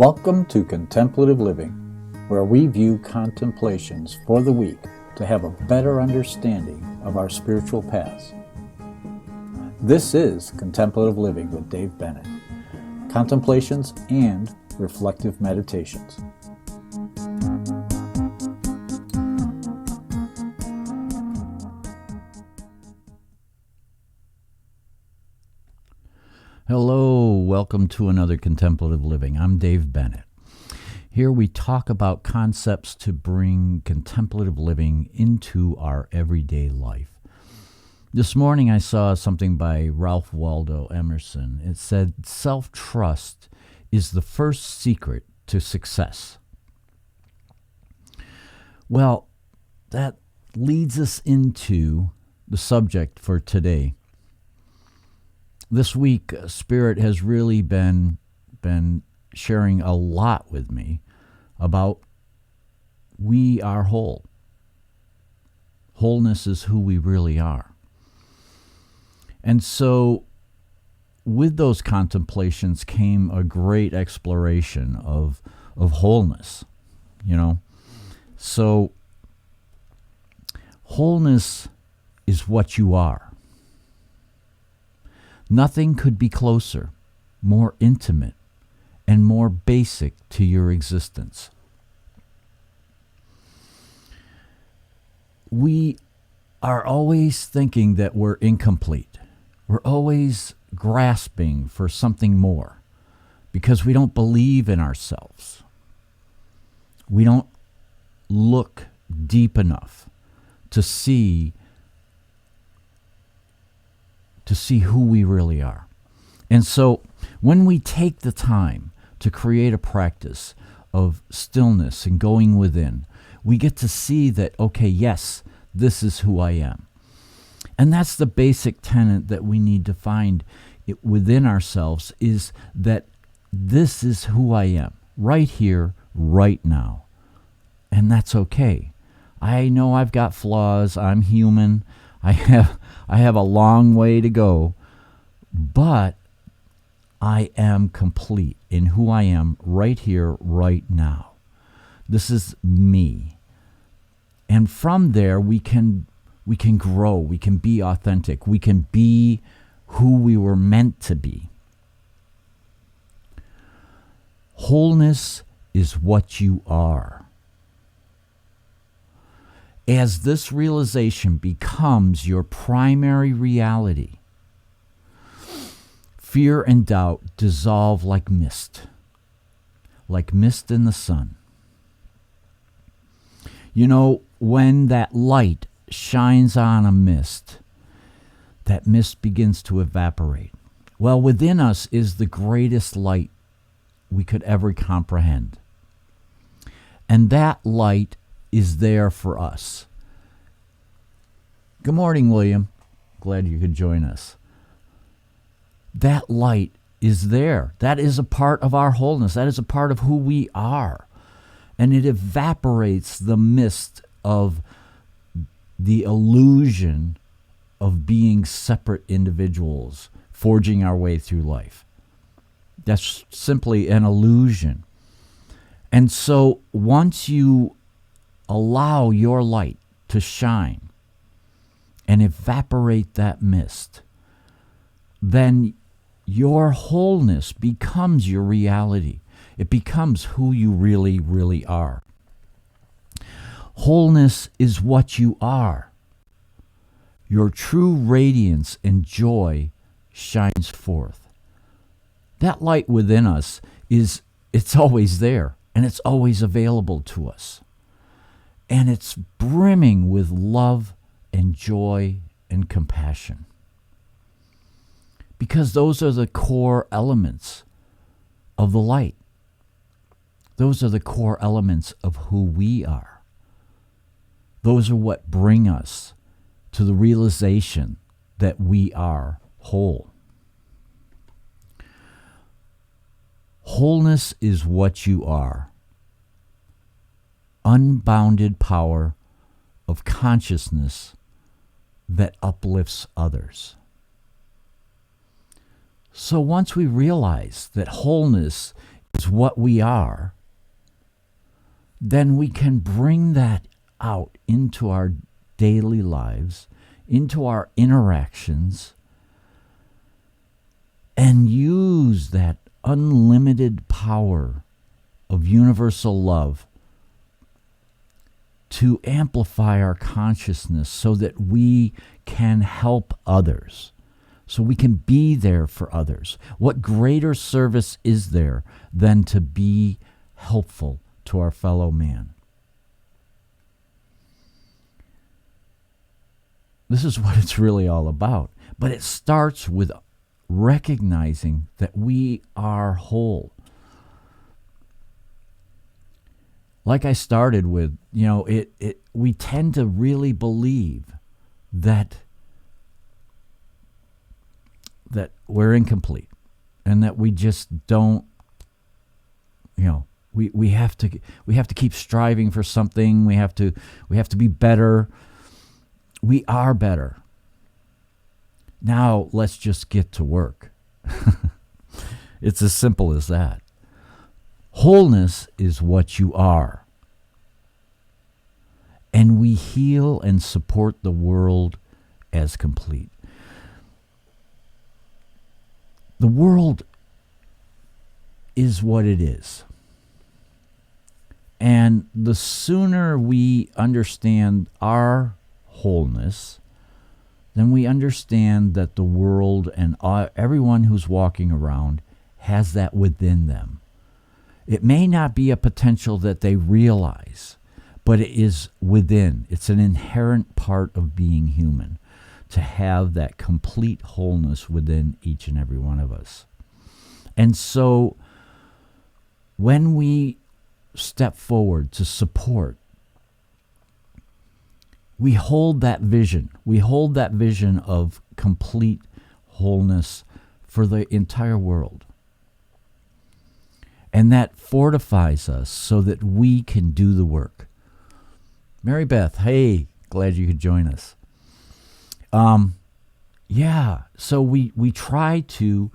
Welcome to Contemplative Living, where we view contemplations for the week to have a better understanding of our spiritual paths. This is Contemplative Living with Dave Bennett, contemplations and reflective meditations. Hello, welcome to another Contemplative Living. I'm Dave Bennett. Here we talk about concepts to bring contemplative living into our everyday life. This morning I saw something by Ralph Waldo Emerson. It said, self-trust is the first secret to success. Well, that leads us into the subject for today. This week, Spirit has really been sharing a lot with me about we are whole. Wholeness is who we really are. And so with those contemplations came a great exploration of wholeness, So wholeness is what you are. Nothing could be closer, more intimate, and more basic to your existence. We are always thinking that we're incomplete. We're always grasping for something more because we don't believe in ourselves. We don't look deep enough to see who we really are. And so when we take the time to create a practice of stillness and going within, we get to see that, okay, yes, this is who I am. And that's the basic tenet that we need to find within ourselves, is that this is who I am, right here, right now. And that's okay. I know I've got flaws. I'm human. I have a long way to go, but I am complete in who I am right here, right now. This is me. And from there, we can grow. We can be authentic. We can be who we were meant to be. Wholeness is what you are. As this realization becomes your primary reality, fear and doubt dissolve like mist in the sun. When that light shines on a mist, that mist begins to evaporate. Well, within us is the greatest light we could ever comprehend. And that light is there for us. Good morning, William. Glad you could join us. That light is there. That is a part of our wholeness. That is a part of who we are. And it evaporates the mist of the illusion of being separate individuals, forging our way through life. That's simply an illusion. And so once you allow your light to shine and evaporate that mist, then your wholeness becomes your reality. It becomes who you really, really are. Wholeness is what you are. Your true radiance and joy shines forth. That light within us it's always there, and it's always available to us. And it's brimming with love and joy and compassion. Because those are the core elements of the light. Those are the core elements of who we are. Those are what bring us to the realization that we are whole. Wholeness is what you are. Unbounded power of consciousness that uplifts others. So once we realize that wholeness is what we are, then we can bring that out into our daily lives, into our interactions, and use that unlimited power of universal love to amplify our consciousness so that we can help others, so we can be there for others. What greater service is there than to be helpful to our fellow man? This is what it's really all about. But it starts with recognizing that we are whole. Like I started with, we tend to really believe that we're incomplete and that we just don't, we have to keep striving for something. We have to be better. We are better. Now let's just get to work. It's as simple as that. Wholeness is what you are. And we heal and support the world as complete. The world is what it is. And the sooner we understand our wholeness, then we understand that the world and everyone who's walking around has that within them. It may not be a potential that they realize, but it is within. It's an inherent part of being human to have that complete wholeness within each and every one of us. And so when we step forward to support, we hold that vision. We hold that vision of complete wholeness for the entire world. And that fortifies us so that we can do the work. Mary Beth, hey, glad you could join us. So we try to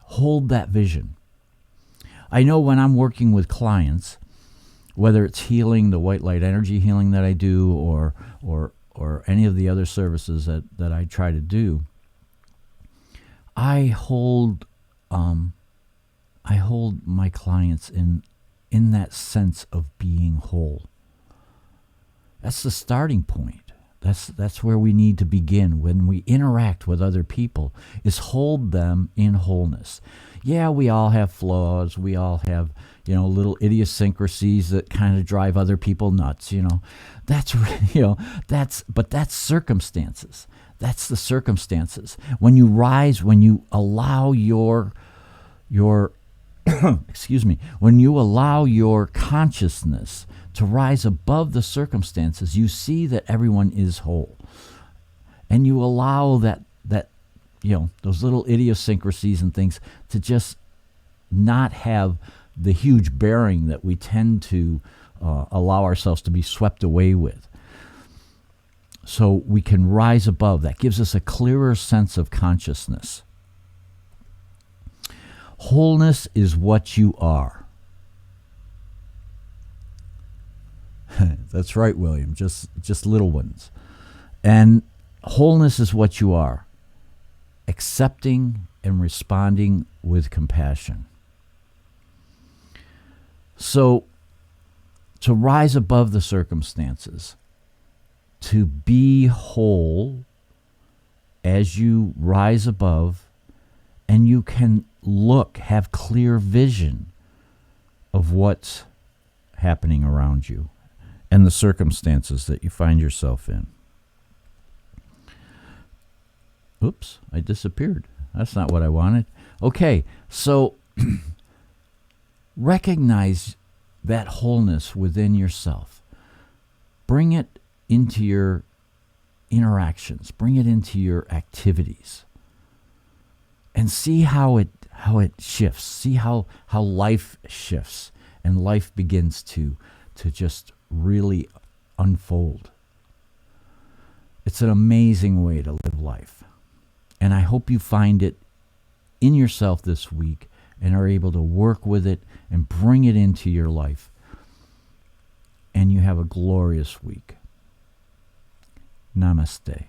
hold that vision. I know when I'm working with clients, whether it's healing, the white light energy healing that I do, or any of the other services that I try to do, I hold my clients in that sense of being whole. That's the starting point. That's where we need to begin when we interact with other people, is hold them in wholeness. Yeah, we all have flaws. We all have, little idiosyncrasies that kind of drive other people nuts. That's circumstances. That's the circumstances. When you rise, when you allow your when you allow your consciousness to rise above the circumstances, you see that everyone is whole. And you allow that those little idiosyncrasies and things to just not have the huge bearing that we tend to allow ourselves to be swept away with. So we can rise above. That gives us a clearer sense of consciousness. Wholeness is what you are. That's right, William. Just little ones. And wholeness is what you are. Accepting and responding with compassion. So, to rise above the circumstances, to be whole as you rise above, and you can have clear vision of what's happening around you and the circumstances that you find yourself in. Oops, I disappeared. That's not what I wanted. Okay, so recognize that wholeness within yourself. Bring it into your interactions. Bring it into your activities. And see how it shifts. See how life shifts and life begins to just really unfold. It's an amazing way to live life. And I hope you find it in yourself this week and are able to work with it and bring it into your life. And you have a glorious week. Namaste.